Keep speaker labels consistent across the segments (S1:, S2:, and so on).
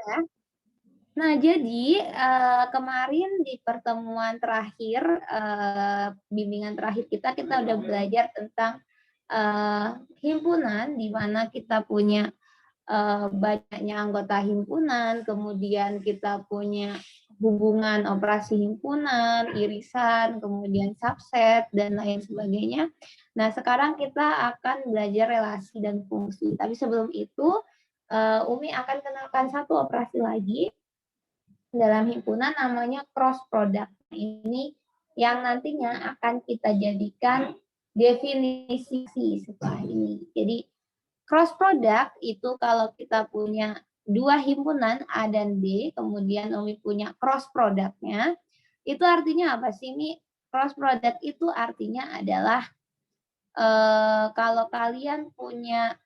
S1: ya. Nah, jadi kemarin di pertemuan terakhir, bimbingan terakhir kita udah belajar tentang himpunan, di mana kita punya banyaknya anggota himpunan, kemudian kita punya hubungan operasi himpunan, irisan, kemudian subset, dan lain sebagainya. Nah, sekarang kita akan belajar relasi dan fungsi. Tapi sebelum itu, Umi akan kenalkan satu operasi lagi dalam himpunan, namanya cross product. Ini yang nantinya akan kita jadikan definisi setelah ini. Jadi cross product itu kalau kita punya dua himpunan A dan B, kemudian Umi punya cross produknya, itu artinya apa sih? Ini cross product itu artinya adalah kalau kalian punya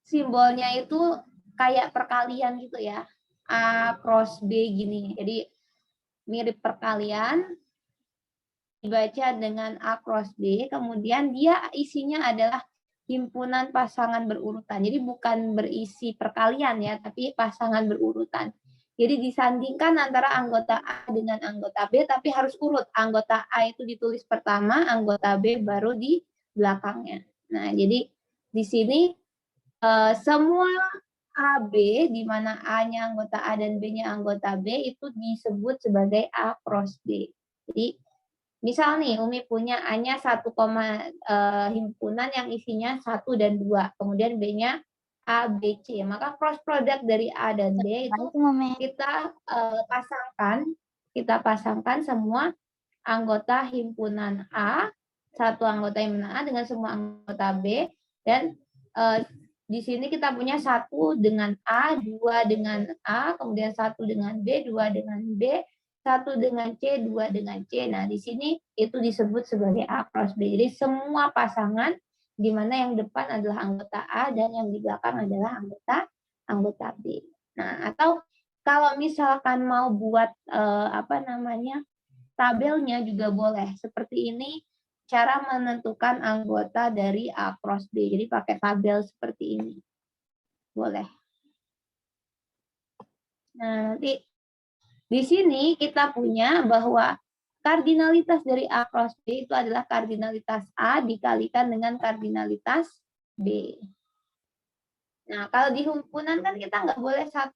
S1: simbolnya itu kayak perkalian gitu ya, A cross B gini. Jadi mirip perkalian, dibaca dengan A cross B, kemudian dia isinya adalah himpunan pasangan berurutan. Jadi bukan berisi perkalian ya, tapi pasangan berurutan. Jadi disandingkan antara anggota A dengan anggota B, tapi harus urut. Anggota A itu ditulis pertama, anggota B baru di belakangnya. Nah, jadi di sini semua AB, di mana A-nya anggota A dan B-nya anggota B, itu disebut sebagai A cross B. Jadi misal nih, Umi punya A-nya himpunan yang isinya 1 dan 2, kemudian B-nya A, B, C. Maka cross product dari A dan B itu kita pasangkan semua anggota himpunan A, satu anggota himpunan A dengan semua anggota B, dan di sini kita punya 1 dengan A, 2 dengan A, kemudian 1 dengan B, 2 dengan B, 1 dengan C, 2 dengan C. Nah, di sini itu disebut sebagai A cross B. Jadi semua pasangan di mana yang depan adalah anggota A dan yang di belakang adalah anggota B. Nah, atau kalau misalkan mau buat tabelnya juga boleh. Seperti ini cara menentukan anggota dari A cross B. Jadi pakai tabel seperti ini. Boleh. Nah, nanti di sini kita punya bahwa kardinalitas dari A cross B itu adalah kardinalitas A dikalikan dengan kardinalitas B. Nah, kalau di himpunan kan kita nggak boleh 1,1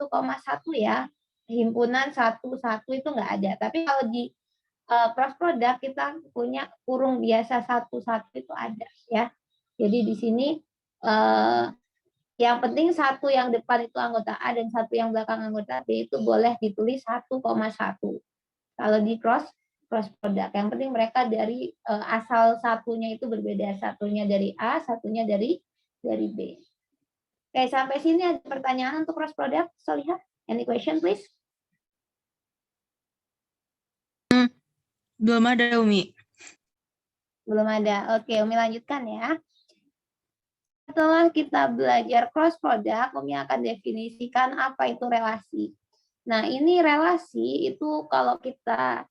S1: ya. Himpunan 1, 1 itu nggak ada. Tapi kalau di cross product kita punya kurung biasa 1, 1 itu ada ya. Jadi di sini yang penting 1 yang depan itu anggota A dan 1 yang belakang anggota B itu boleh ditulis 1,1. Kalau di cross product, yang penting mereka dari asal satunya itu berbeda, satunya dari A, satunya dari B. Oke, sampai sini ada pertanyaan untuk cross product, Solihah? Any question please?
S2: Belum ada, Umi.
S1: Belum ada. Oke, Umi lanjutkan ya. Setelah kita belajar cross product, Umi akan definisikan apa itu relasi. Nah, ini relasi itu kalau kita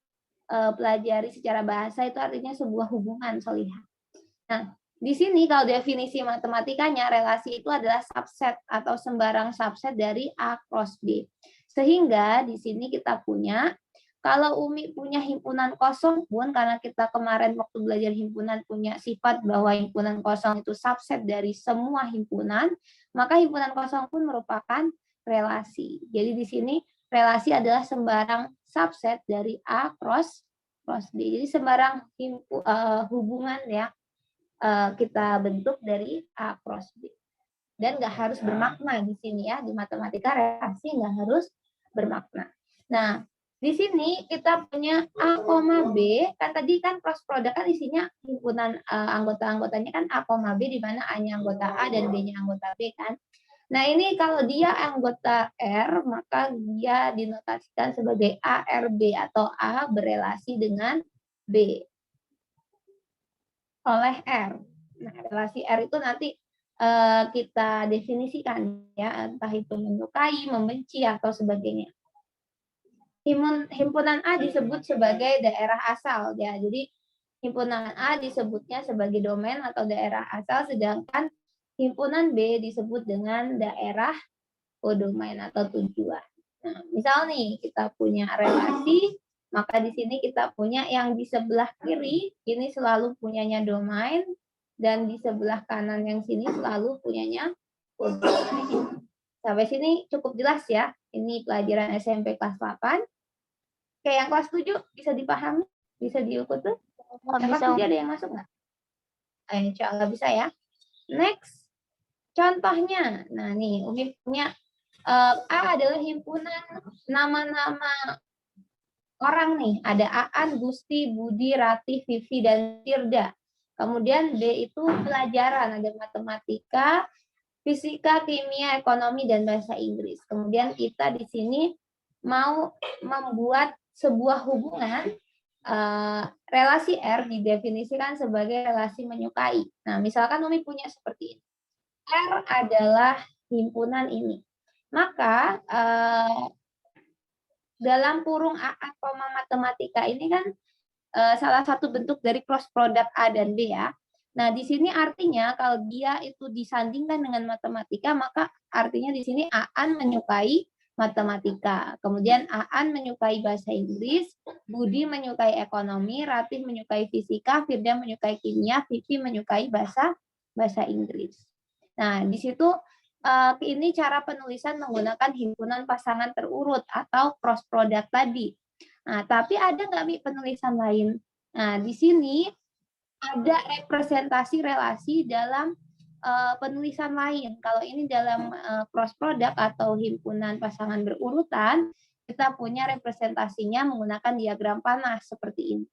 S1: pelajari secara bahasa itu artinya sebuah hubungan, Solihah. Nah, di sini kalau definisi matematikanya, relasi itu adalah subset atau sembarang subset dari A cross B. Sehingga di sini kita punya, kalau Umi punya himpunan kosong pun, karena kita kemarin waktu belajar himpunan punya sifat bahwa himpunan kosong itu subset dari semua himpunan, maka himpunan kosong pun merupakan relasi. Jadi di sini relasi adalah sembarang subset dari A cross B. Jadi sembarang hubungan ya kita bentuk dari A cross B. Dan nggak harus bermakna di sini ya, di matematika relasi nggak harus bermakna. Nah, di sini kita punya A, B, kan tadi kan cross product kan isinya himpunan anggota-anggotanya kan A, B, di mana A-nya anggota A dan B-nya anggota B kan. Nah, ini kalau dia anggota R, maka dia dinotasikan sebagai ARB atau A berelasi dengan B oleh R. Nah, relasi R itu nanti kita definisikan ya, entah itu menyukai, membenci, atau sebagainya. Himpunan A disebut sebagai daerah asal ya. Jadi himpunan A disebutnya sebagai domain atau daerah asal, sedangkan himpunan B disebut dengan daerah kodomain atau tujuan. Nah, misal nih kita punya relasi, maka di sini kita punya yang di sebelah kiri ini selalu punyanya domain, dan di sebelah kanan yang sini selalu punyanya kodomain. Sampai sini cukup jelas ya. Ini pelajaran SMP kelas 8. Kayak yang kelas 7 bisa dipahami? Bisa diikuti? Yang kelas 7 ada yang masuk nggak? Insya Allah bisa ya. Next, contohnya. Nah nih, Umi punya A adalah himpunan nama-nama orang nih. Ada Aan, Gusti, Budi, Ratih, Vivi, dan Firda. Kemudian B itu pelajaran, ada matematika, fisika, kimia, ekonomi, dan bahasa Inggris. Kemudian kita di sini mau membuat sebuah hubungan. Relasi R didefinisikan sebagai relasi menyukai. Nah, misalkan Umi punya seperti ini. R adalah himpunan ini. Maka dalam kurung AA, matematika ini kan salah satu bentuk dari cross product A dan B ya. Nah, di sini artinya kalau dia itu disandingkan dengan matematika, maka artinya di sini Aan menyukai matematika. Kemudian Aan menyukai bahasa Inggris, Budi menyukai ekonomi, Ratih menyukai fisika, Firda menyukai kimia, Vivi menyukai bahasa Inggris. Nah, di situ ini cara penulisan menggunakan himpunan pasangan terurut atau cross product tadi. Nah, tapi ada nggak Mi penulisan lain? Nah, di sini ada representasi relasi dalam penulisan lain. Kalau ini dalam cross product atau himpunan pasangan berurutan, kita punya representasinya menggunakan diagram panah seperti ini.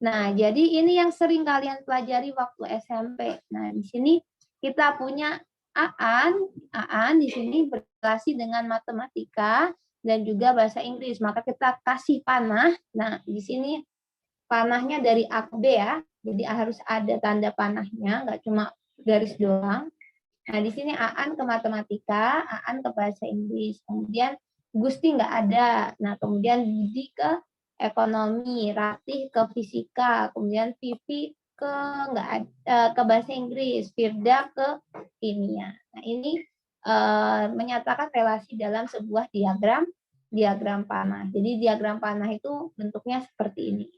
S1: Nah, jadi ini yang sering kalian pelajari waktu SMP. Nah, di sini kita punya Aan di sini berrelasi dengan matematika dan juga bahasa Inggris. Maka kita kasih panah. Nah, di sini panahnya dari A ke B ya. Jadi harus ada tanda panahnya, nggak cuma garis doang. Nah, di sini Aan ke matematika, Aan ke bahasa Inggris. Kemudian Gusti nggak ada. Nah, kemudian Budi ke ekonomi, Ratih ke fisika, kemudian Vivi ke nggak ada, ke bahasa Inggris, Firda ke kimia. Nah, ini menyatakan relasi dalam sebuah diagram panah. Jadi diagram panah itu bentuknya seperti ini.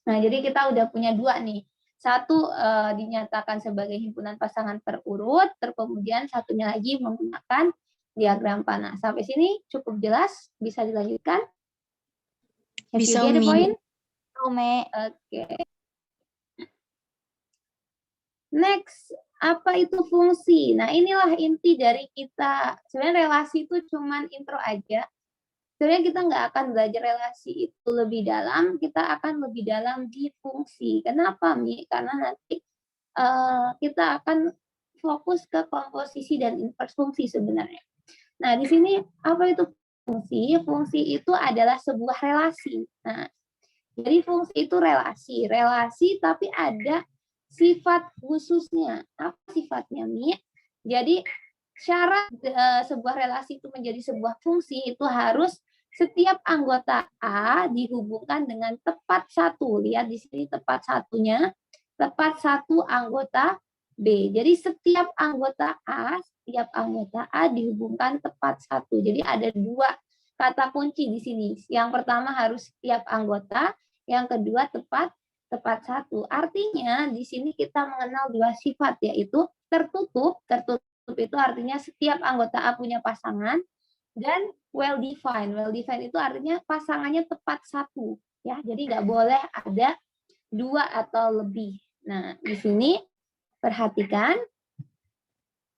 S1: Nah, jadi kita udah punya dua nih. Satu dinyatakan sebagai himpunan pasangan terurut, kemudian satunya lagi menggunakan diagram panah. Sampai sini cukup jelas? Bisa dilanjutkan?
S2: Bisa,
S1: ada poin?
S2: Oke.
S1: Next, apa itu fungsi? Nah, inilah inti dari kita. Sebenarnya relasi itu cuman intro aja. Sebenarnya kita nggak akan belajar relasi itu lebih dalam, kita akan lebih dalam di fungsi. Kenapa, Mi? Karena nanti kita akan fokus ke komposisi dan inverse fungsi sebenarnya. Nah, di sini apa itu fungsi? Fungsi itu adalah sebuah relasi. Nah, jadi fungsi itu relasi tapi ada sifat khususnya. Apa sifatnya, Mi? Jadi syarat sebuah relasi itu menjadi sebuah fungsi itu harus setiap anggota A dihubungkan dengan tepat satu. Lihat di sini tepat satunya, tepat satu anggota B. Jadi setiap anggota A dihubungkan tepat satu. Jadi ada dua kata kunci di sini. Yang pertama harus setiap anggota, yang kedua tepat satu. Artinya di sini kita mengenal dua sifat, yaitu tertutup. Tertutup itu artinya setiap anggota A punya pasangan, dan well defined. Well defined itu artinya pasangannya tepat satu, ya. Jadi nggak boleh ada dua atau lebih. Nah, di sini perhatikan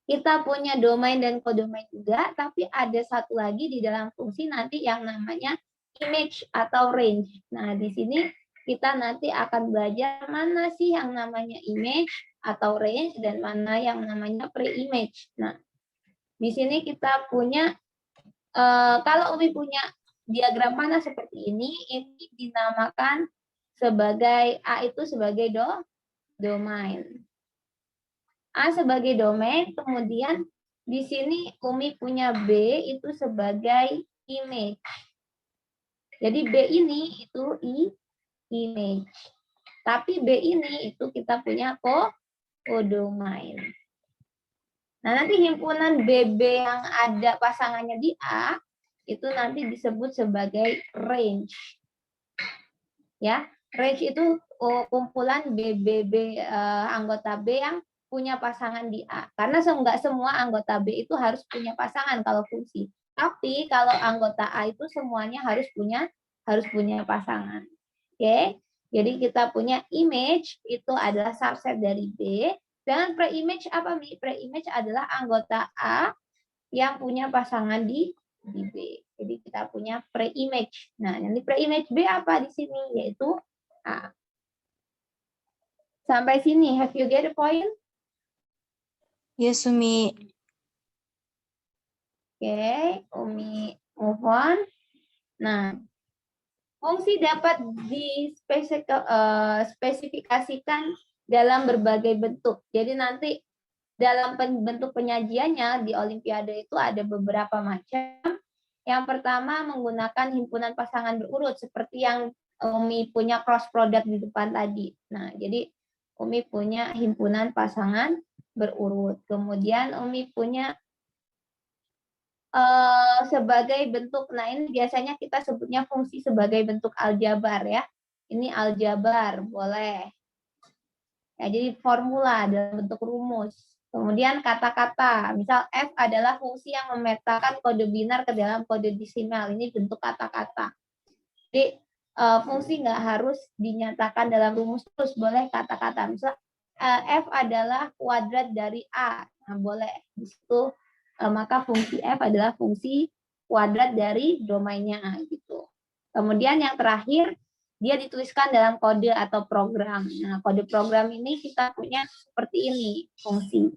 S1: kita punya domain dan kodomain juga, tapi ada satu lagi di dalam fungsi nanti yang namanya image atau range. Nah, di sini kita nanti akan belajar mana sih yang namanya image atau range dan mana yang namanya pre-image. Nah, di sini kita punya kalau Umi punya diagram panah seperti ini dinamakan sebagai A itu sebagai domain. A sebagai domain, kemudian di sini Umi punya B itu sebagai image. Jadi B ini itu image. Tapi B ini itu kita punya kodomain. Nah, nanti himpunan BB yang ada pasangannya di A, itu nanti disebut sebagai range. Ya, range itu kumpulan BBB anggota B yang punya pasangan di A. Karena nggak semua anggota B itu harus punya pasangan kalau fungsi. Tapi kalau anggota A itu semuanya harus punya pasangan. Oke, jadi kita punya image itu adalah subset dari B. Dan pre-image apa? Pre-image adalah anggota A yang punya pasangan di B. Jadi kita punya pre-image. Nah, yang di pre-image B apa di sini? Yaitu A. Sampai sini, have you get the point?
S2: Yes, Umi.
S1: Oke, Umi move on. Nah, fungsi dapat dispesifikasikan dalam berbagai bentuk. Jadi nanti dalam bentuk penyajiannya di Olimpiade itu ada beberapa macam. Yang pertama menggunakan himpunan pasangan berurut seperti yang Umi punya cross product di depan tadi. Nah, jadi Umi punya himpunan pasangan berurut. Kemudian Umi punya sebagai bentuk, nah ini biasanya kita sebutnya fungsi sebagai bentuk aljabar ya. Ini aljabar, boleh. Ya, jadi formula dalam bentuk rumus. Kemudian kata-kata, misal F adalah fungsi yang memetakan kode binar ke dalam kode desimal. Ini bentuk kata-kata. Jadi fungsi nggak harus dinyatakan dalam rumus terus, boleh kata-kata. Misal F adalah kuadrat dari A, nah, boleh. Di situ maka fungsi F adalah fungsi kuadrat dari domainnya A gitu. Kemudian yang terakhir dia dituliskan dalam kode atau program. Nah, kode program ini kita punya seperti ini fungsi.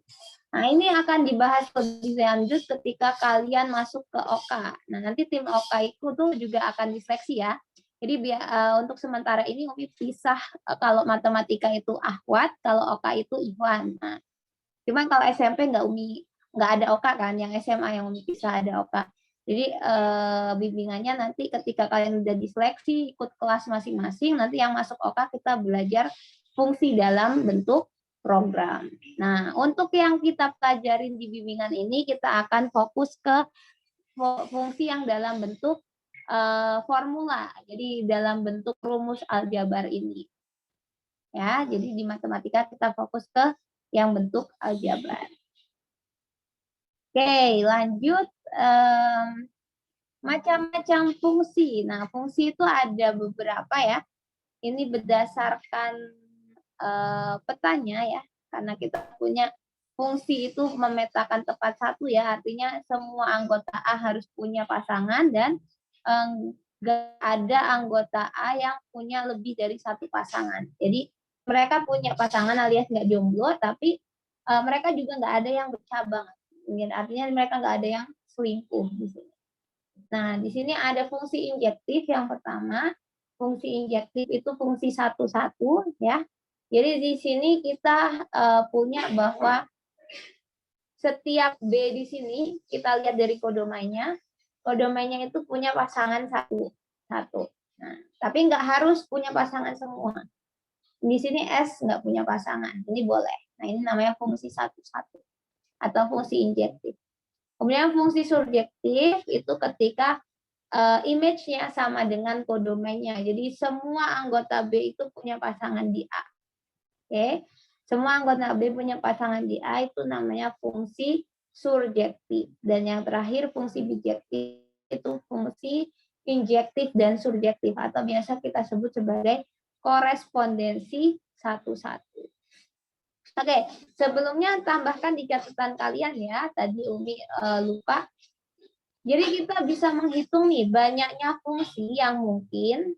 S1: Nah, ini akan dibahas lebih lanjut ketika kalian masuk ke OK. Nah, nanti tim OK itu tuh juga akan diseleksi ya. Jadi untuk sementara ini Umi pisah kalau matematika itu Ahwat, kalau OK itu Ikhwan. Nah, cuman kalau SMP nggak ada OK kan, yang SMA yang Umi pisah ada OK. Jadi bimbingannya nanti ketika kalian udah diseleksi, ikut kelas masing-masing, nanti yang masuk OK kita belajar fungsi dalam bentuk program. Nah, untuk yang kita pelajarin di bimbingan ini, kita akan fokus ke fungsi yang dalam bentuk formula, jadi dalam bentuk rumus aljabar ini. Ya, jadi di matematika kita fokus ke yang bentuk aljabar. Oke, lanjut. Macam-macam fungsi. Nah, fungsi itu ada beberapa ya. Ini berdasarkan petanya ya, karena kita punya fungsi itu memetakan tepat satu ya, artinya semua anggota A harus punya pasangan dan nggak ada anggota A yang punya lebih dari satu pasangan. Jadi mereka punya pasangan alias nggak jomblo, tapi mereka juga nggak ada yang bercabang. Artinya mereka nggak ada yang selingkuh di sini. Nah, di sini ada fungsi injektif yang pertama. Fungsi injektif itu fungsi satu-satu ya. Jadi di sini kita punya bahwa setiap B di sini kita lihat dari kodomanya itu punya pasangan satu. Nah, tapi nggak harus punya pasangan semua. Di sini S nggak punya pasangan, ini boleh. Nah, ini namanya fungsi satu-satu atau fungsi injektif. Kemudian fungsi surjektif itu ketika image-nya sama dengan kodomenya. Jadi semua anggota B itu punya pasangan di A. Oke, semua anggota B punya pasangan di A itu namanya fungsi surjektif. Dan yang terakhir fungsi bijektif itu fungsi injektif dan surjektif atau biasa kita sebut sebagai korespondensi satu-satu. Oke, sebelumnya tambahkan di catatan kalian ya, tadi Umi lupa. Jadi kita bisa menghitung nih banyaknya fungsi yang mungkin,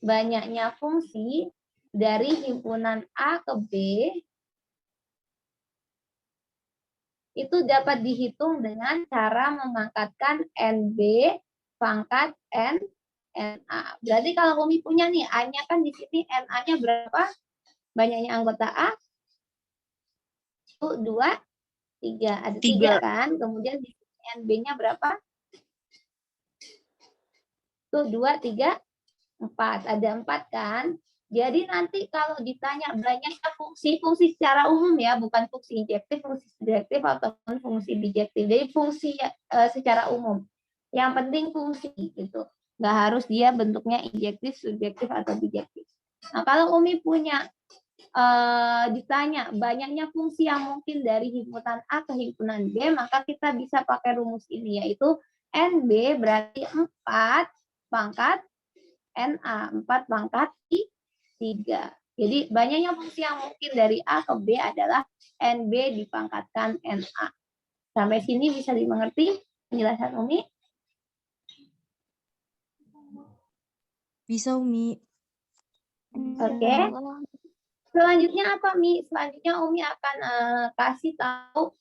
S1: banyaknya fungsi dari himpunan A ke B itu dapat dihitung dengan cara memangkatkan NB pangkat NA. Berarti kalau Umi punya nih A-nya kan di sini NA-nya berapa? Banyaknya anggota A? 1, 2, 3. Ada 3 kan? Kemudian di sini NB-nya berapa? 1, 2, 3, 4. Ada 4 kan? Jadi nanti kalau ditanya banyaknya fungsi secara umum ya, bukan fungsi injektif, fungsi subjektif ataupun fungsi bijektif. Jadi fungsi secara umum. Yang penting fungsi gitu. Nggak harus dia bentuknya injektif, subjektif atau bijektif. Nah, kalau Umi punya ditanya banyaknya fungsi yang mungkin dari himpunan A ke himpunan B, maka kita bisa pakai rumus ini, yaitu NB berarti 4 pangkat NA, 4 pangkat 3. Jadi banyaknya fungsi yang mungkin dari A ke B adalah NB dipangkatkan NA. Sampai sini bisa dimengerti penjelasan Umi?
S2: Bisa, Umi.
S1: Oke. Selanjutnya apa, Mi? Selanjutnya Umi akan kasih tahu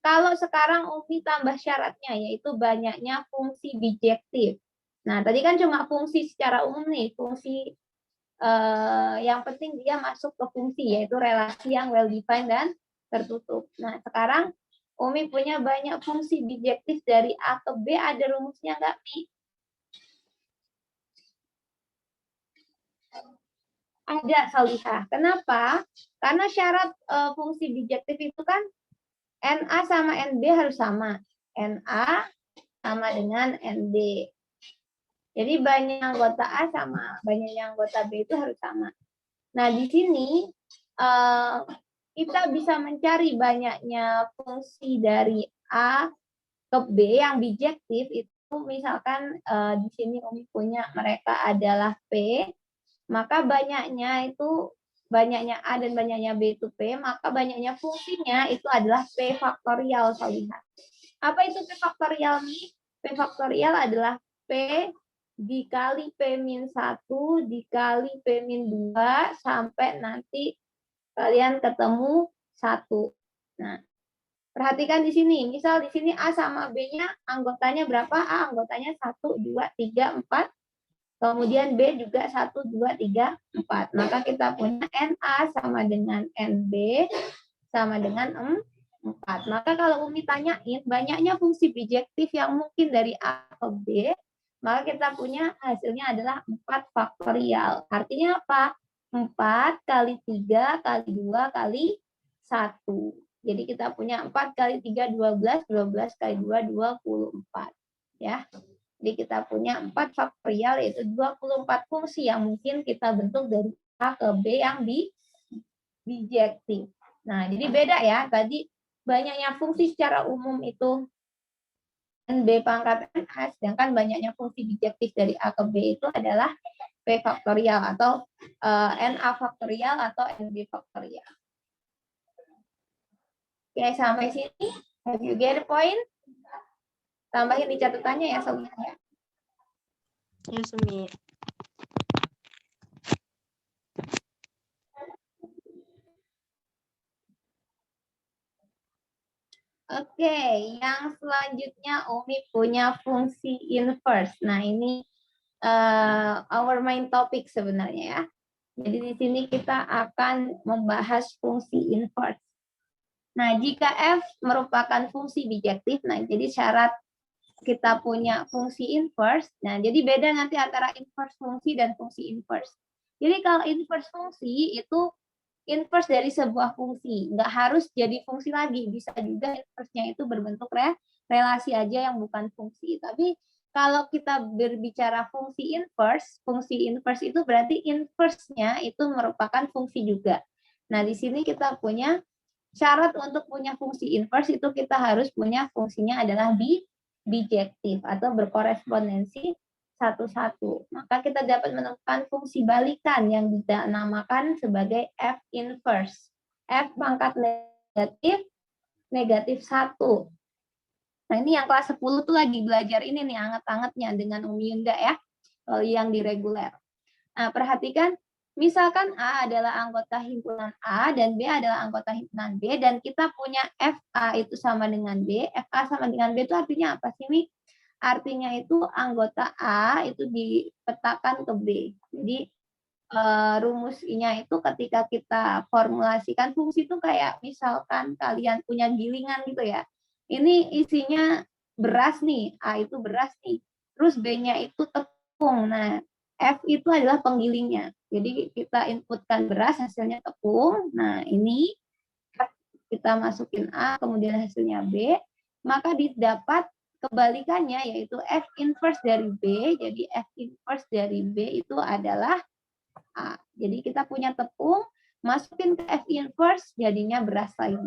S1: kalau sekarang Umi tambah syaratnya, yaitu banyaknya fungsi bijektif. Nah, tadi kan cuma fungsi secara umum nih, fungsi yang penting dia masuk ke fungsi, yaitu relasi yang well defined dan tertutup. Nah, sekarang Umi punya banyak fungsi bijektif dari A ke B, ada rumusnya nggak, Mi? Ada, Salihah. Kenapa? Karena syarat fungsi bijektif itu kan NA sama NB harus sama. NA sama dengan NB. Jadi banyak anggota A sama banyaknya anggota B itu harus sama. Nah, di sini kita bisa mencari banyaknya fungsi dari A ke B yang bijektif itu, misalkan di sini Umi punya mereka adalah P, maka banyaknya A dan banyaknya B itu P, maka banyaknya fungsinya itu adalah P faktorial, Salihah. Apa itu P faktorial nih? P faktorial adalah P dikali P-1 dikali P-2 sampai nanti kalian ketemu 1. Nah, perhatikan di sini. Misal di sini A sama B-nya anggotanya berapa? A anggotanya 1, 2, 3, 4. Kemudian B juga 1, 2, 3, 4. Maka kita punya NA sama dengan NB sama dengan 4. Maka kalau Umi tanyain banyaknya fungsi bijektif yang mungkin dari A ke B, maka kita punya hasilnya adalah 4 faktorial. Artinya apa? 4 kali 3 kali 2 kali 1. Jadi kita punya 4 kali 3, 12, 12 kali 2, 24. Ya. Jadi kita punya 4 faktorial, yaitu 24 fungsi yang mungkin kita bentuk dari A ke B yang bijektif. Nah, jadi beda ya. Tadi banyaknya fungsi secara umum itu NB pangkat NA, sedangkan banyaknya fungsi bijektif dari A ke B itu adalah P faktorial atau NA faktorial atau NB faktorial. Oke, sampai sini. Have you get the point? Tambahin di catatannya ya, Sobat.
S2: Ya, Sumi.
S1: Oke, yang selanjutnya Umi punya fungsi inverse. Nah, ini our main topic sebenarnya ya. Jadi di sini kita akan membahas fungsi inverse. Nah, jika F merupakan fungsi bijektif, nah jadi syarat kita punya fungsi inverse. Nah, jadi beda nanti antara inverse fungsi dan fungsi inverse. Jadi kalau inverse fungsi itu inverse dari sebuah fungsi, nggak harus jadi fungsi lagi, bisa juga inverse-nya itu berbentuk relasi aja yang bukan fungsi. Tapi kalau kita berbicara fungsi inverse itu berarti inverse-nya itu merupakan fungsi juga. Nah, di sini kita punya syarat untuk punya fungsi inverse itu kita harus punya fungsinya adalah bijektif atau berkorespondensi satu-satu. Maka kita dapat menemukan fungsi balikan yang dinamakan sebagai F inverse. F pangkat negatif 1. Nah, ini yang kelas 10 tuh lagi belajar ini nih, anget-angetnya dengan Umi Yunda ya, yang di reguler. Nah, perhatikan, misalkan A adalah anggota himpunan A dan B adalah anggota himpunan B, dan kita punya FA itu sama dengan B. FA sama dengan B itu artinya apa sih, Mi? Artinya itu anggota A itu dipetakan ke B. Jadi rumusnya itu ketika kita formulasikan fungsi itu kayak misalkan kalian punya gilingan gitu ya. Ini isinya beras nih, A itu beras nih. Terus B-nya itu tepung. Nah, F itu adalah penggilingnya. Jadi kita inputkan beras, hasilnya tepung. Nah, ini kita masukin A, kemudian hasilnya B, maka didapat kebalikannya, yaitu F inverse dari B. Jadi F inverse dari B itu adalah A. Jadi kita punya tepung, masukin ke F inverse, jadinya beras lagi.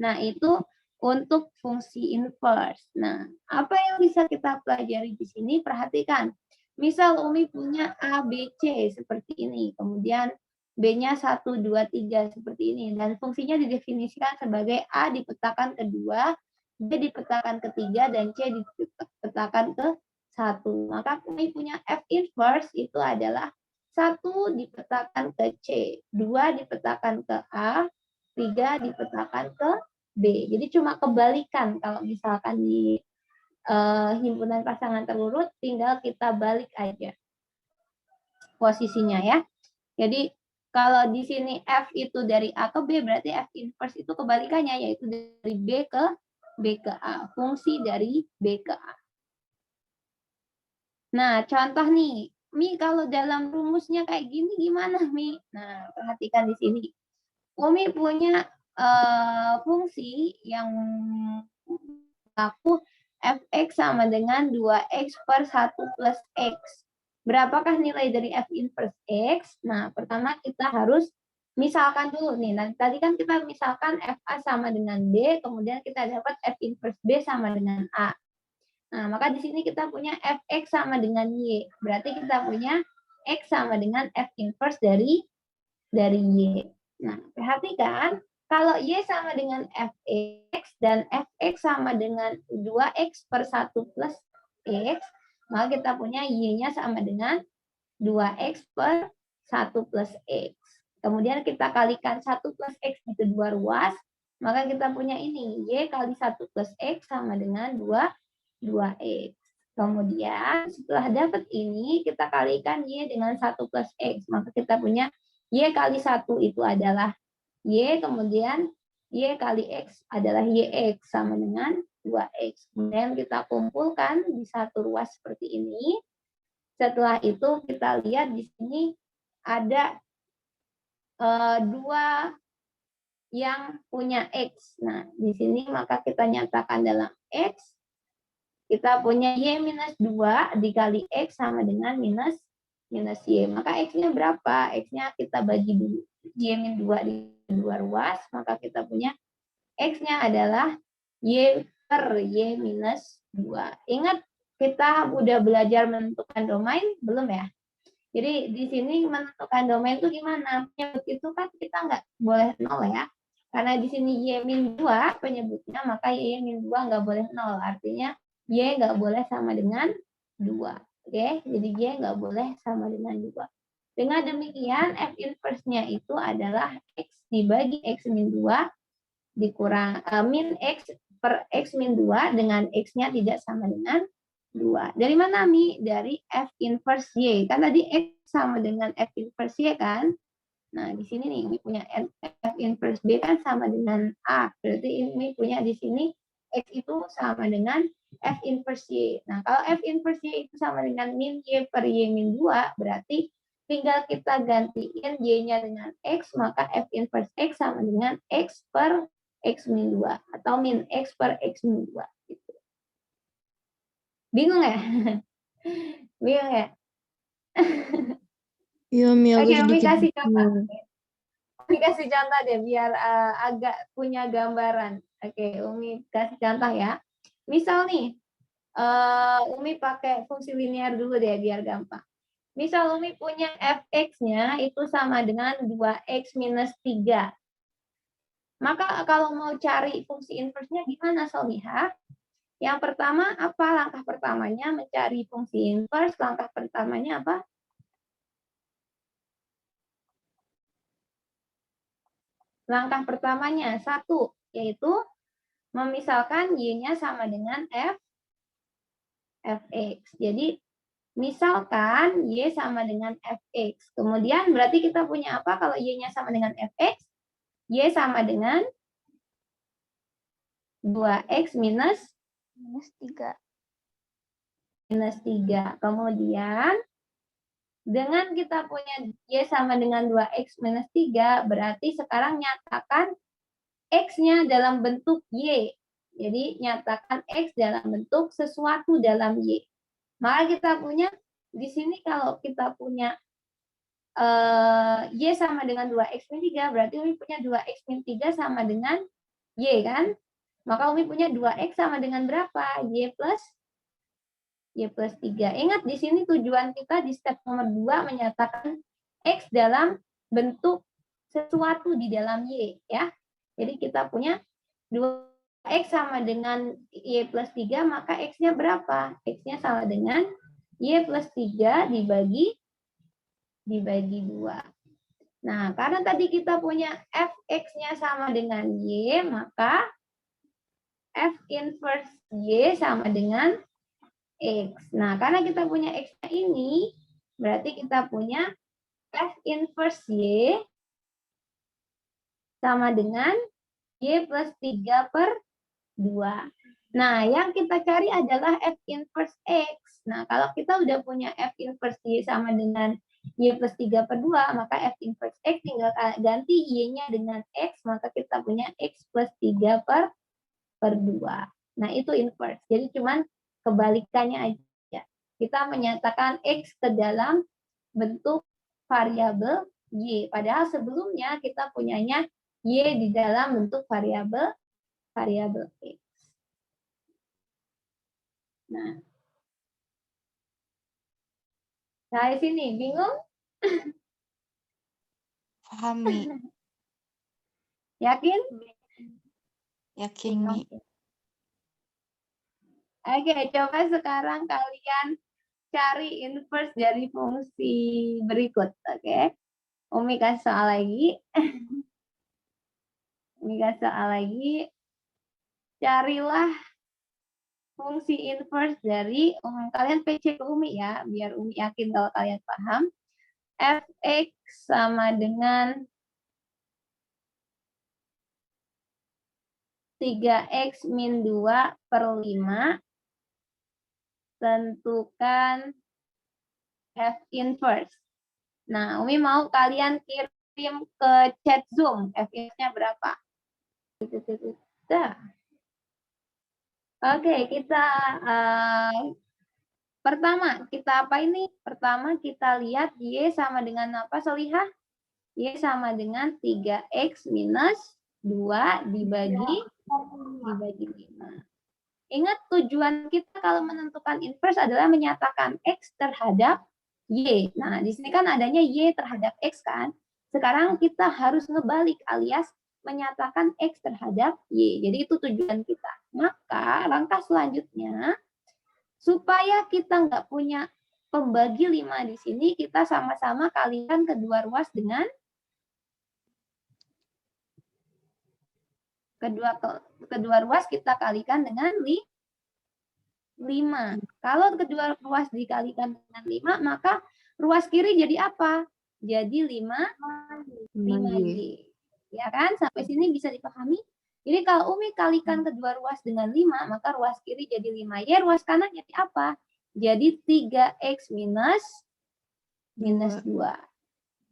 S1: Nah, itu untuk fungsi inverse. Nah, apa yang bisa kita pelajari di sini? Perhatikan. Misal Umi punya A, B, C seperti ini. Kemudian B-nya 1, 2, 3 seperti ini. Dan fungsinya didefinisikan sebagai A di petakan kedua, B di petakan ketiga, dan C di petakan ke-1. Maka Umi punya F inverse itu adalah 1 dipetakan ke C, 2 dipetakan ke A, 3 dipetakan ke B. Jadi cuma kebalikan kalau misalkan di himpunan pasangan terurut, tinggal kita balik aja posisinya ya. Jadi kalau di sini F itu dari A ke B, berarti F inverse itu kebalikannya, yaitu dari B ke A. Fungsi dari B ke A. Nah, contoh nih, Mi kalau dalam rumusnya kayak gini gimana, Mi? Nah, perhatikan di sini. Umi punya fungsi yang aku fx sama dengan 2x per 1 plus x. Berapakah nilai dari f inverse x? Nah, pertama kita harus misalkan dulu nih. Nah, tadi kan kita misalkan fa sama dengan b, kemudian kita dapat f inverse b sama dengan a. Nah, maka di sini kita punya fx sama dengan y. Berarti kita punya x sama dengan f inverse dari y. Nah, perhatikan kalau Y sama dengan Fx dan Fx sama dengan 2X per 1 plus X, maka kita punya Y-nya sama dengan 2X per 1 plus X. Kemudian kita kalikan 1 plus X di kedua ruas, maka kita punya ini, Y kali 1 plus X sama dengan 2X. Kemudian setelah dapat ini, kita kalikan Y dengan 1 plus X, maka kita punya Y kali 1 itu adalah Y, kemudian Y kali X adalah YX sama dengan 2X. Kemudian kita kumpulkan di satu ruas seperti ini. Setelah itu kita lihat di sini ada dua yang punya X. Nah, di sini maka kita nyatakan dalam X, kita punya Y minus 2 dikali X sama dengan minus Y. Maka X-nya berapa? X-nya kita bagi dulu. Y min 2 di dua ruas, maka kita punya X-nya adalah Y per Y minus 2. Ingat, kita udah belajar menentukan domain, belum ya? Jadi di sini menentukan domain itu gimana? Penyebut itu kan kita nggak boleh 0 ya. Karena di sini Y min 2 penyebutnya, maka Y min 2 nggak boleh 0. Artinya Y nggak boleh sama dengan 2. Oke, jadi Y nggak boleh sama dengan 2. Dengan demikian, F inverse-nya itu adalah X dibagi X min 2 dikurang min X per X min 2 dengan X-nya tidak sama dengan 2. Dari mana, Mi? Dari F inverse Y. Kan tadi X sama dengan F inverse Y kan? Nah, di sini nih, Mi punya F inverse B kan sama dengan A. Berarti Mi punya di sini X itu sama dengan F inverse Y. Nah, kalau F inverse Y itu sama dengan min Y per Y min 2, berarti tinggal kita gantiin Y-nya dengan X, maka F inverse X sama dengan X per X min 2. Atau min X per X min 2. Gitu. Bingung ya? Bingung ya?
S2: Iya, Mi,
S1: Oke,
S2: aku
S1: Umi
S2: sedikit
S1: kasih contoh.
S2: bingung.
S1: Umi kasih contoh deh, biar agak punya gambaran. Oke, Umi kasih contoh ya. Misal nih, Umi pakai fungsi linear dulu deh, biar gampang. Misal Umi punya fx-nya itu sama dengan 2x minus 3. Maka kalau mau cari fungsi inverse-nya gimana, Somiha? Yang pertama apa langkah pertamanya? Mencari fungsi inverse. Langkah pertamanya apa? Langkah pertamanya 1, yaitu memisalkan Y-nya sama dengan fx. Jadi misalkan Y sama dengan fx. Kemudian berarti kita punya apa kalau Y-nya sama dengan fx? Y sama dengan 2x minus 3. Kemudian Dengan kita punya Y sama dengan 2X minus 3, berarti sekarang nyatakan X-nya dalam bentuk Y. Jadi nyatakan X dalam bentuk sesuatu dalam Y. Maka kita punya, di sini kalau kita punya Y sama dengan 2X min 3, berarti Umi punya 2X min 3 sama dengan Y kan? Maka Umi punya 2X sama dengan berapa? Y plus 3. Ingat di sini tujuan kita di step nomor 2 menyatakan X dalam bentuk sesuatu di dalam Y ya. Jadi kita punya 2X sama dengan Y plus 3, maka X-nya berapa? X-nya sama dengan Y plus 3 dibagi 2. Nah, karena tadi kita punya Fx-nya sama dengan Y, maka F inverse Y sama dengan X. Nah, karena kita punya X-nya ini, berarti kita punya F inverse Y sama dengan Y plus 3 per 2. Nah, yang kita cari adalah F inverse X. Nah, kalau kita udah punya F inverse Y sama dengan Y plus 3 per 2, maka F inverse X tinggal ganti Y-nya dengan X, maka kita punya X plus 3 per 2. Nah, itu inverse. Jadi cuman kebalikannya aja. Kita menyatakan X ke dalam bentuk variabel Y. Padahal sebelumnya kita punyanya Y di dalam bentuk variabel X. Nah, dari sini bingung?
S2: Pahami.
S1: Yakin?
S2: Yakin, Mi.
S1: Oke, coba sekarang kalian cari inverse dari fungsi berikut. Oke, Umi kasih soal lagi. Carilah fungsi inverse dari kalian PC ke Umi ya, biar Umi yakin kalau kalian paham. Fx sama dengan 3x min 2 per 5. Tentukan F inverse. Nah, Umi mau kalian kirim ke chat Zoom. F-nya berapa? Oke, kita pertama kita apa ini? Pertama kita lihat Y sama dengan apa, Solihah? Y sama dengan 3X minus 2 dibagi 5. Ingat tujuan kita kalau menentukan inverse adalah menyatakan X terhadap Y. Nah, di sini kan adanya Y terhadap X kan. Sekarang kita harus ngebalik alias menyatakan X terhadap Y. Jadi itu tujuan kita. Maka langkah selanjutnya, supaya kita nggak punya pembagi 5 di sini, kita sama-sama kalikan kedua ruas dengan kedua ruas kita kalikan dengan 5. Kalau kedua ruas dikalikan dengan 5, maka ruas kiri jadi apa? Jadi 5Y. Ya kan? Sampai sini bisa dipahami? Jadi kalau Umi kalikan kedua ruas dengan 5, maka ruas kiri jadi 5Y, ruas kanan jadi apa? Jadi 3X minus 2.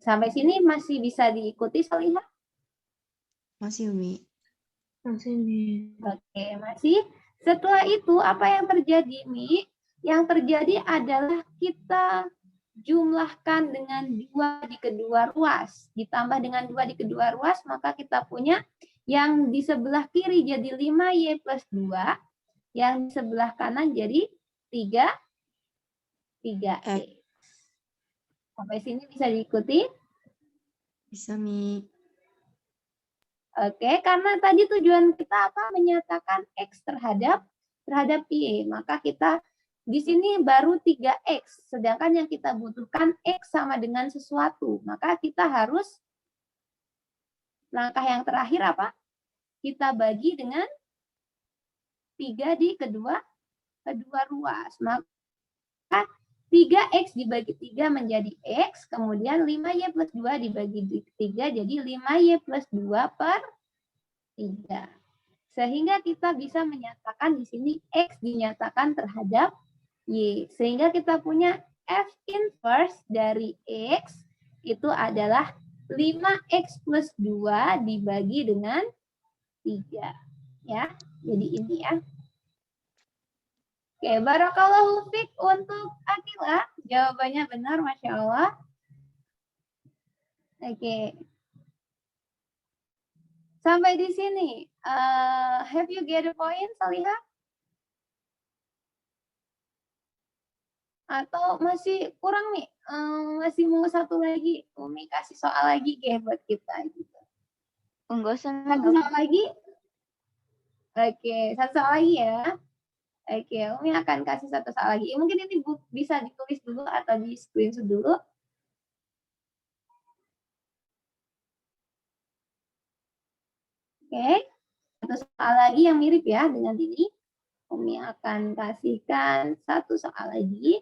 S1: Sampai sini masih bisa diikuti, Solihah?
S2: Masih, Umi.
S3: Masih, Mi.
S1: Oke, masih. Setelah itu apa yang terjadi, Mi? Yang terjadi adalah kita jumlahkan dengan 2 di kedua ruas. Ditambah dengan 2 di kedua ruas, maka kita punya yang di sebelah kiri jadi 5Y plus 2. Yang di sebelah kanan jadi 3X. Sampai sini bisa diikuti?
S2: Bisa, Mi.
S1: Oke, karena tadi tujuan kita apa? Menyatakan X terhadap Y. Maka kita di sini baru 3X. Sedangkan yang kita butuhkan X sama dengan sesuatu. Maka kita harus, langkah yang terakhir apa? Kita bagi dengan 3 di kedua ruas. Maka 3X dibagi 3 menjadi X, kemudian 5Y plus 2 dibagi 3, jadi 5Y plus 2 per 3. Sehingga kita bisa menyatakan di sini X dinyatakan terhadap Y. Sehingga kita punya F inverse dari X itu adalah 5X plus 2 dibagi dengan 3. Ya, jadi ini ya. Oke, barakallahu fiik untuk Akila. Jawabannya benar, Masya Allah. Oke. Sampai di sini. Have you get a point, Salihah? Atau masih kurang nih? Masih mau satu lagi? Umi kasih soal lagi buat kita. Gitu.
S2: Enggak usah.
S1: Satu soal lagi? Oke, satu soal lagi ya. Oke, Umi akan kasih satu soal lagi. Mungkin ini bisa ditulis dulu atau di screenshot dulu. Oke, satu soal lagi yang mirip ya dengan ini. Umi akan kasihkan satu soal lagi.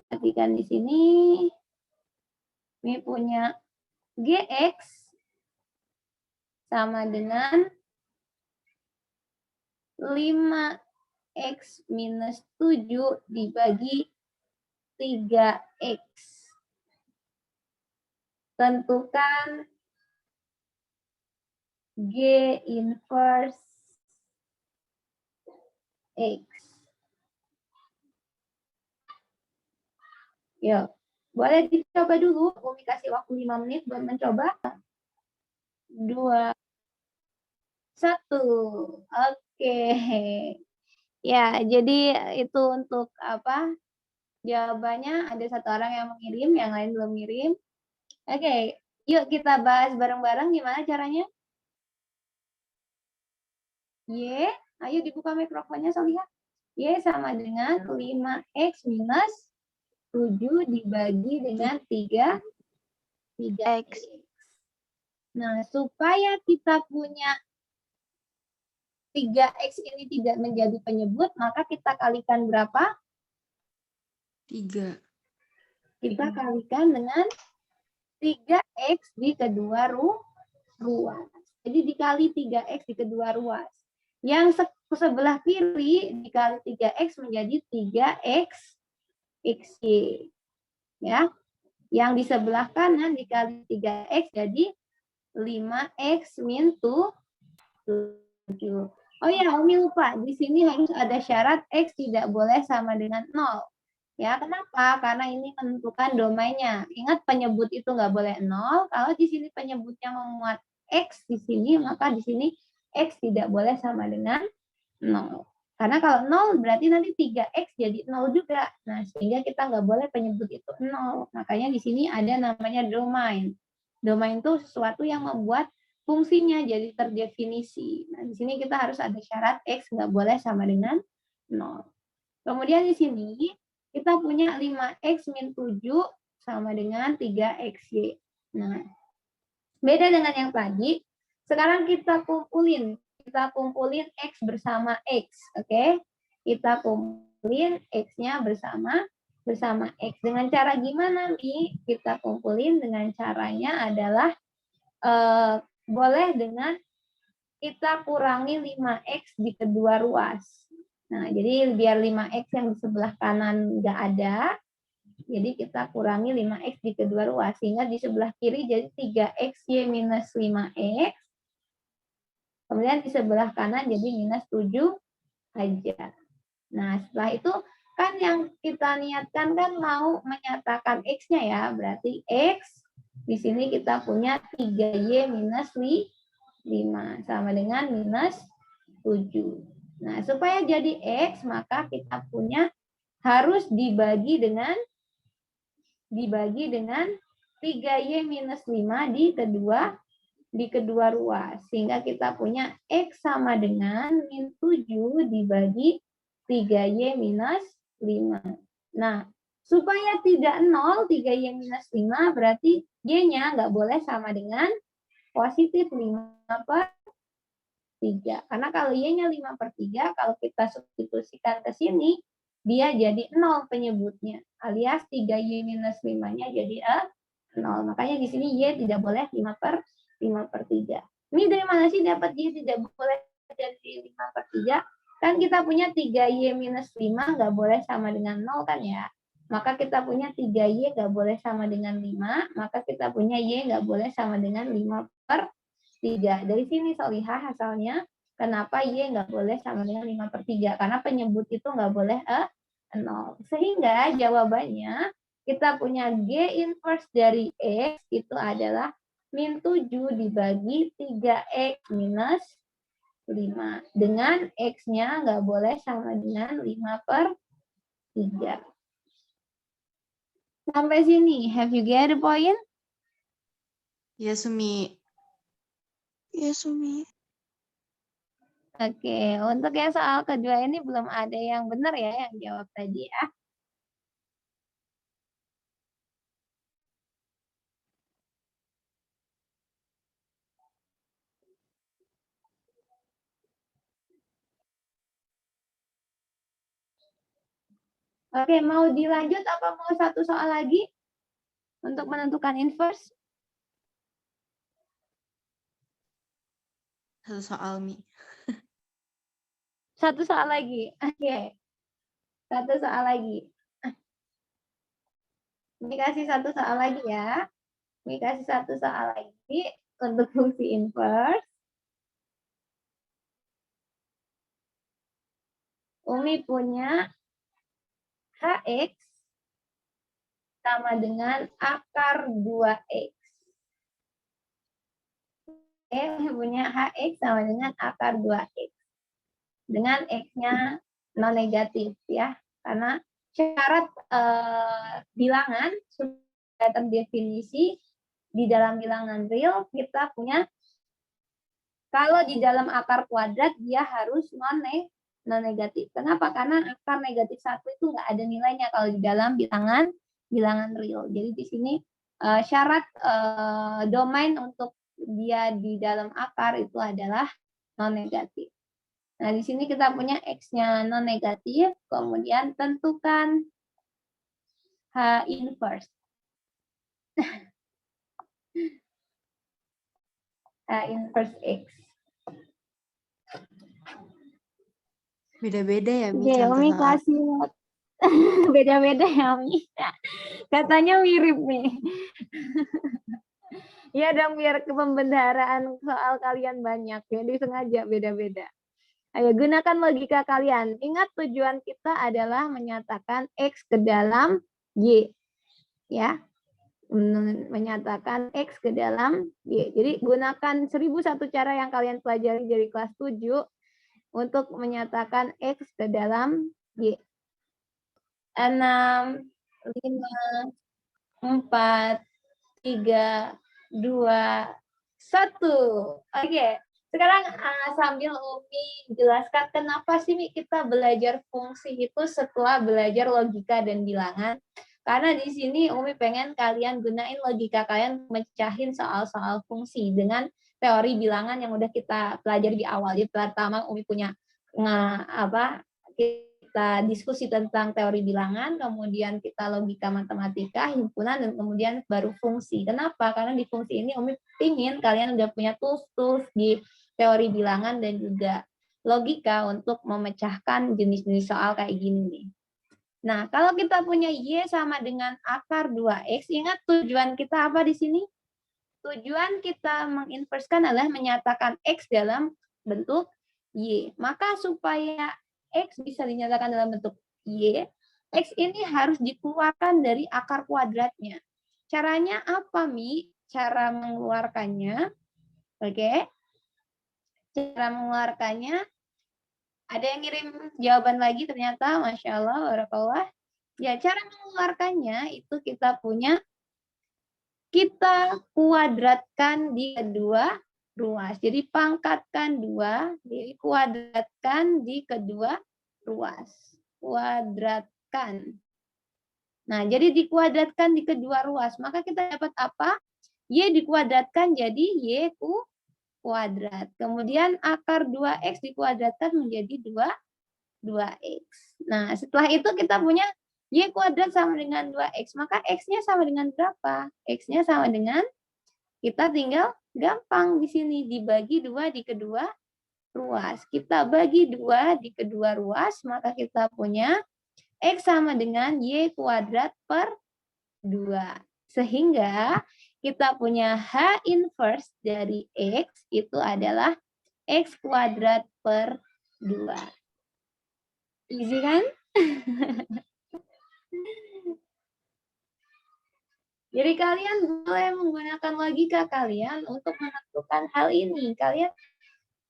S1: Perhatikan di sini. Umi punya GX sama dengan 5X minus 7 dibagi 3X. Tentukan G inverse X. Yuk, boleh dicoba dulu. Umi kasih waktu 5 menit buat mencoba. 2, 1. Oke. Ya, jadi itu untuk apa? Jawabannya ada satu orang yang mengirim, yang lain belum ngirim. Oke, yuk kita bahas bareng-bareng gimana caranya. Y, ayo dibuka mikrofonnya Solihah. Y sama dengan 5X minus 7 dibagi dengan 3X. Nah, supaya kita punya 3X ini tidak menjadi penyebut, maka kita kalikan berapa?
S2: 3.
S1: Kita kalikan dengan 3X di kedua ruas. Jadi dikali 3X di kedua ruas. Yang sebelah kiri dikali 3X menjadi 3X XY. Ya. Yang di sebelah kanan dikali 3X jadi 5X min 7. Oh ya, Umi lupa. Di sini harus ada syarat X tidak boleh sama dengan 0. Ya, kenapa? Karena ini menentukan domainnya. Ingat penyebut itu nggak boleh 0. Kalau di sini penyebutnya memuat X di sini, maka di sini X tidak boleh sama dengan 0. Karena kalau 0 berarti nanti 3X jadi 0 juga. Nah, sehingga kita nggak boleh penyebut itu 0. Makanya di sini ada namanya domain. Domain itu sesuatu yang membuat fungsinya jadi terdefinisi. Nah, di sini kita harus ada syarat X nggak boleh sama dengan 0. Kemudian di sini kita punya 5X min 7 sama dengan 3XY. Nah, beda dengan yang tadi. Sekarang kita kumpulin. Kita kumpulin X bersama X. Oke? Kita kumpulin X-nya bersama X. Dengan cara gimana, Mi? Kita kumpulin dengan caranya adalah boleh dengan kita kurangi 5X di kedua ruas. Nah, jadi biar 5X yang di sebelah kanan nggak ada, jadi kita kurangi 5X di kedua ruas. Sehingga di sebelah kiri jadi 3XY minus 5X. Kemudian di sebelah kanan jadi minus 7 aja. Nah, setelah itu kan yang kita niatkan kan mau menyatakan X-nya ya. Berarti X, di sini kita punya 3Y minus 5 sama dengan minus 7. Nah, supaya jadi X, maka kita punya harus dibagi dengan 3Y minus 5 di kedua ruas. Sehingga kita punya X sama dengan min 7 dibagi 3Y minus 5. Nah, supaya tidak 0, 3Y minus 5 berarti Y-nya nggak boleh sama dengan positif 5/3. Karena kalau Y-nya 5/3, kalau kita substitusikan ke sini, dia jadi 0 penyebutnya, alias 3Y minus 5-nya jadi 0. Makanya di sini Y tidak boleh 5/3. Ini dari mana sih dapat Y tidak boleh jadi 5/3? Kan kita punya 3Y minus 5 nggak boleh sama dengan 0 kan ya. Maka kita punya 3Y nggak boleh sama dengan 5, maka kita punya Y nggak boleh sama dengan 5/3. Dari sini Solihah asalnya, kenapa Y nggak boleh sama dengan 5/3? Karena penyebut itu nggak boleh 0. Sehingga jawabannya kita punya G inverse dari X itu adalah min 7 dibagi 3X minus 5. Dengan X-nya nggak boleh sama dengan 5/3. Sampai sini, have you get the point?
S2: Ya, Sumi.
S3: Ya, Sumi.
S1: Oke, untuk yang soal kedua ini belum ada yang benar ya yang jawab tadi ya. Oke, mau dilanjut apa mau satu soal lagi untuk menentukan inverse?
S2: Satu soal, Mi.
S1: Satu soal lagi. Oke. Satu soal lagi. Ini kasih satu soal lagi ya. Ini kasih satu soal lagi untuk fungsi inverse. Umi punya Hx sama dengan akar 2x. Umi punya Hx sama dengan akar 2x. Dengan x-nya non negatif ya. Karena syarat bilangan sudah terdefinisi di dalam bilangan real, kita punya kalau di dalam akar kuadrat dia harus non negatif. Kenapa? Karena akar negatif 1 itu nggak ada nilainya kalau di dalam bilangan real. Jadi di sini syarat domain untuk dia di dalam akar itu adalah non negatif. Nah, di sini kita punya X-nya non negatif, kemudian tentukan H inverse. H inverse X.
S2: Beda-beda ya, Mi,
S1: Oke,
S2: contoh
S1: Umi
S2: soal.
S1: kasih beda-beda ya, Mi. Katanya mirip nih. Ya dong, biar pembendaharaan soal kalian banyak. Jadi sengaja beda-beda. Ayo, gunakan logika kalian. Ingat tujuan kita adalah menyatakan X ke dalam Y. Ya, menyatakan X ke dalam Y. Jadi gunakan 1001 cara yang kalian pelajari dari kelas 7 untuk menyatakan X ke dalam Y. 6, 5, 4, 3, 2, 1. Oke. Sekarang sambil Umi jelaskan kenapa sih kita belajar fungsi itu setelah belajar logika dan bilangan. Karena di sini Umi pengen kalian gunain logika kalian mecahin soal-soal fungsi dengan teori bilangan yang udah kita pelajari di awal. Jadi pertama Umi punya kita diskusi tentang teori bilangan, kemudian kita logika matematika, himpunan, dan kemudian baru fungsi. Kenapa? Karena di fungsi ini Umi ingin kalian udah punya tools di teori bilangan dan juga logika untuk memecahkan jenis-jenis soal kayak gini nih. Nah, kalau kita punya Y sama dengan akar 2X, ingat tujuan kita apa di sini? Tujuan kita menginverskan adalah menyatakan X dalam bentuk Y. Maka supaya X bisa dinyatakan dalam bentuk Y, X ini harus dikeluarkan dari akar kuadratnya. Caranya apa, Mi? Cara mengeluarkannya, oke? Cara mengeluarkannya, ada yang ngirim jawaban lagi ternyata, Masya Allah, barakallah. Ya, cara mengeluarkannya itu kita kuadratkan di kedua ruas. Jadi pangkatkan 2, dikuadratkan di kedua ruas. Kuadratkan. Nah, jadi dikuadratkan di kedua ruas. Maka kita dapat apa? Y dikuadratkan jadi Y kuadrat. Kemudian akar 2X dikuadratkan menjadi 2 2x. Nah, setelah itu kita punya y kuadrat sama dengan 2x. Maka x-nya sama dengan berapa? X-nya sama dengan, kita tinggal gampang di sini, dibagi 2 di kedua ruas. Kita bagi 2 di kedua ruas, maka kita punya x sama dengan y kuadrat per 2. Sehingga kita punya h inverse dari x itu adalah x kuadrat per 2. Easy kan? Jadi kalian boleh menggunakan logika kalian untuk menentukan hal ini. Kalian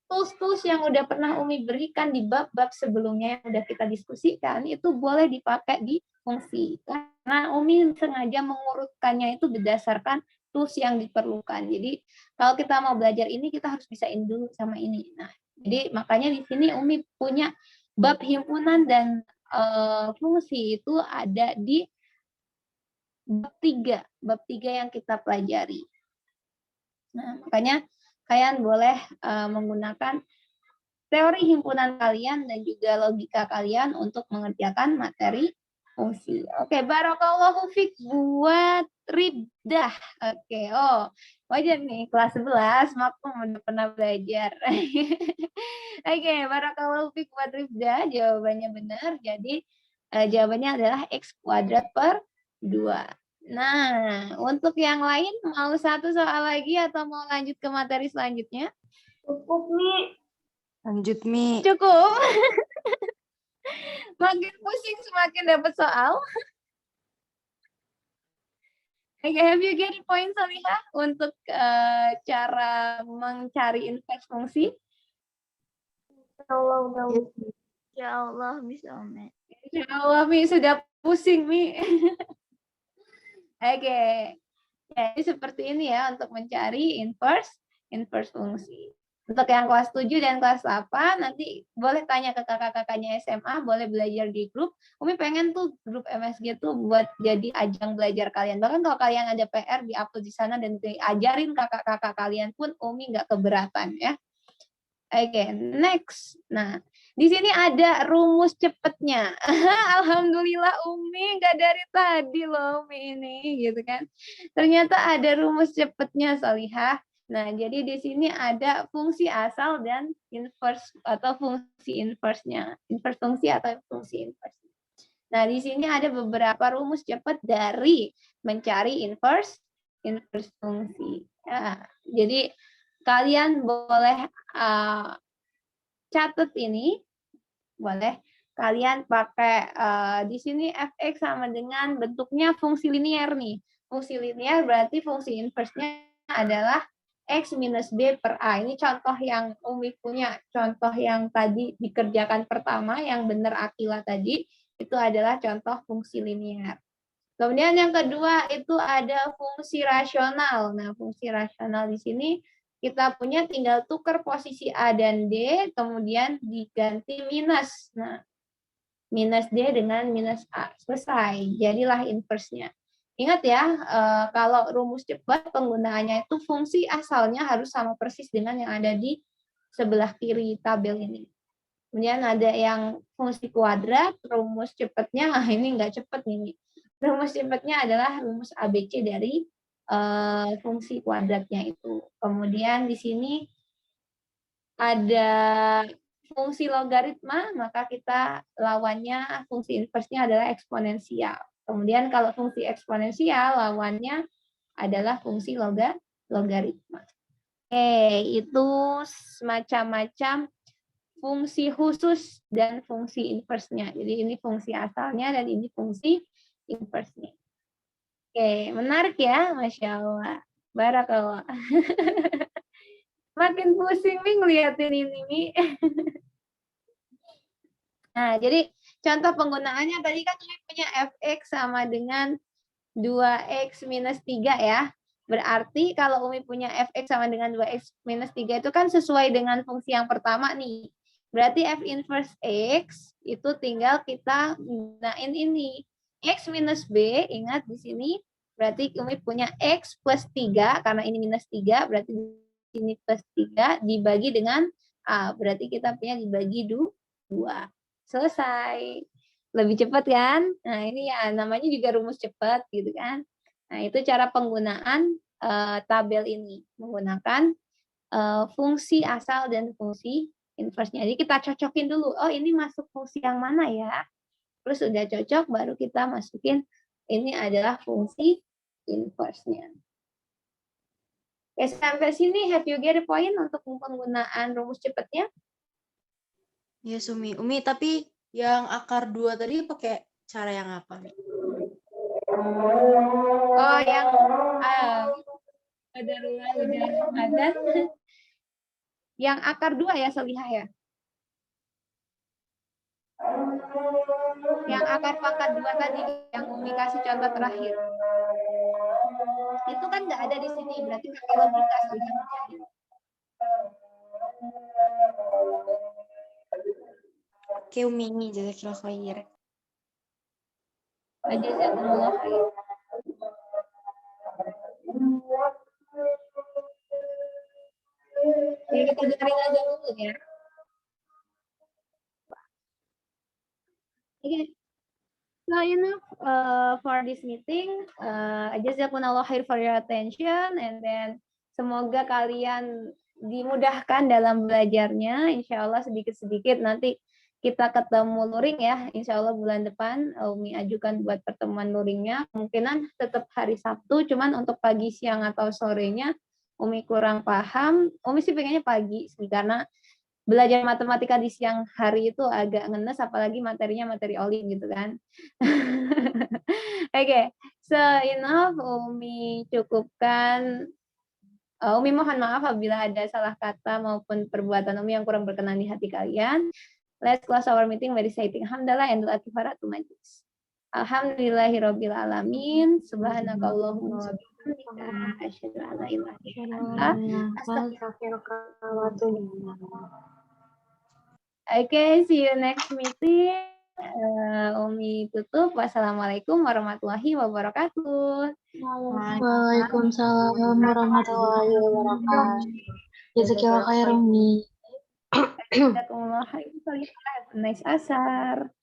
S1: tools-tools yang udah pernah Umi berikan di bab-bab sebelumnya yang udah kita diskusikan, itu boleh dipakai di fungsi. Karena Umi sengaja mengurutkannya itu berdasarkan tools yang diperlukan. Jadi kalau kita mau belajar ini, kita harus bisain dulu sama ini. Nah, jadi makanya di sini Umi punya bab himpunan dan fungsi itu ada di bab 3 yang kita pelajari. Nah, makanya kalian boleh menggunakan teori himpunan kalian dan juga logika kalian untuk mengerjakan materi fungsi. Oke, barakallahu fiik buat Ribdah. Oke, wajar nih kelas 11, maklum udah pernah belajar. Oke, barakallahu fiik buat Ribdah, jawabannya benar. Jadi jawabannya adalah x kuadrat per 2. Nah, untuk yang lain mau satu soal lagi atau mau lanjut ke materi selanjutnya?
S3: Cukup, Mi.
S2: Lanjut, Mi.
S1: Cukup. Makin pusing semakin dapat soal. Okay, have you get point, Salihah, untuk cara mencari inverse fungsi?
S3: Ya Allah, bisa, Mi.
S1: Insya Allah, Mi, sudah pusing, Mi. Oke. Jadi seperti ini ya untuk mencari inverse fungsi. Untuk yang kelas 7 dan kelas 8, nanti boleh tanya ke kakak-kakaknya SMA, boleh belajar di grup. Umi pengen tuh grup MSG tuh buat jadi ajang belajar kalian. Bahkan kalau kalian ada PR, di-upload di sana dan diajarin kakak-kakak kalian pun Umi nggak keberatan ya. Oke, next. Nah, di sini ada rumus cepetnya. Alhamdulillah Umi nggak dari tadi loh Umi ini, gitu kan. Ternyata ada rumus cepetnya, Salihah. Nah, jadi di sini ada fungsi asal dan inverse atau fungsi inverse-nya. Inverse fungsi atau fungsi inverse. Nah, di sini ada beberapa rumus cepat dari mencari inverse fungsi. Ya, jadi kalian boleh catat ini, boleh kalian pakai di sini fx sama dengan bentuknya fungsi linear nih. Fungsi linear berarti fungsi inverse-nya adalah x minus b per a. Ini contoh yang Umi punya, contoh yang tadi dikerjakan pertama, yang benar Akila tadi, itu adalah contoh fungsi linear. Kemudian yang kedua itu ada fungsi rasional. Nah, fungsi rasional di sini kita punya tinggal tukar posisi A dan D, kemudian diganti minus. Nah, minus D dengan minus A. Selesai, jadilah inverse-nya. Ingat ya, kalau rumus cepat penggunaannya itu fungsi asalnya harus sama persis dengan yang ada di sebelah kiri tabel ini. Kemudian ada yang fungsi kuadrat, rumus cepatnya, ini nggak cepat nih. Rumus cepatnya adalah rumus ABC dari fungsi kuadratnya itu. Kemudian di sini ada fungsi logaritma, maka kita lawannya fungsi inversnya adalah eksponensial. Kemudian kalau fungsi eksponensial, lawannya adalah fungsi logaritma. Itu semacam-macam fungsi khusus dan fungsi inversnya. Jadi ini fungsi asalnya dan ini fungsi inversnya. Menarik ya, Masya Allah. Barakallah. Makin pusing nih ngeliatin ini, Mi. Nah, jadi contoh penggunaannya tadi kan Umi punya fx sama dengan 2x minus 3 ya. Berarti kalau Umi punya fx sama dengan 2x minus 3 itu kan sesuai dengan fungsi yang pertama nih. Berarti f inverse x itu tinggal kita gunain ini. X minus b, ingat di sini berarti Umi punya x plus 3, karena ini minus 3, berarti di sini plus 3 dibagi dengan a. Berarti kita punya dibagi 2. selesai. Lebih cepat kan? Nah, ini ya namanya juga rumus cepat gitu kan. Nah, itu cara penggunaan tabel ini menggunakan fungsi asal dan fungsi inverse-nya. Jadi kita cocokin dulu. Oh, ini masuk fungsi yang mana ya? Terus udah cocok baru kita masukin ini adalah fungsi inverse-nya. Oke, sampai sini have you get the point untuk penggunaan rumus cepatnya?
S2: Ya, Umi. Umi, tapi yang akar 2 tadi pakai cara yang apa, Mi?
S1: Oh, yang ada ruang udah ada. Yang akar 2 ya, Solihah ya? Yang akar pangkat 2 tadi, yang Umi kasih contoh terakhir. Itu kan nggak ada di sini, berarti pakai logika Solihah.
S2: Oke, Umi, jazakallah khair.
S1: Jazakumullah khair. Jadi kita dengerin aja dulu ya. Okay. So enough for this meeting. Jazakumullah khair for your attention, and then semoga kalian dimudahkan dalam belajarnya. Insya Allah sedikit-sedikit nanti kita ketemu luring ya. Insya Allah bulan depan Umi ajukan buat pertemuan luringnya. Kemungkinan tetap hari Sabtu, cuman untuk pagi, siang atau sorenya Umi kurang paham. Umi sih pengennya pagi sih, karena belajar matematika di siang hari itu agak ngenes, apalagi materinya materi olim gitu kan. Oke, so enough, Umi cukupkan. Umi mohon maaf apabila ada salah kata maupun perbuatan Umi yang kurang berkenan di hati kalian. Let's close our meeting by reciting hamdalah and doa kifaratul majlis. Alhamdulillahirabbil alamin. Subhanakallahumma wa bihamdika asyhadu an la ilaha illa anta astaghfiruka wa atubu ilaik. Oke, see you next meeting. Umi tutup. Wassalamualaikum warahmatullahi wabarakatuh.
S3: Waalaikumsalam warahmatullahi wabarakatuh. Jazakallah khair, Umi.
S1: Jazakumullah khair. Nice asar.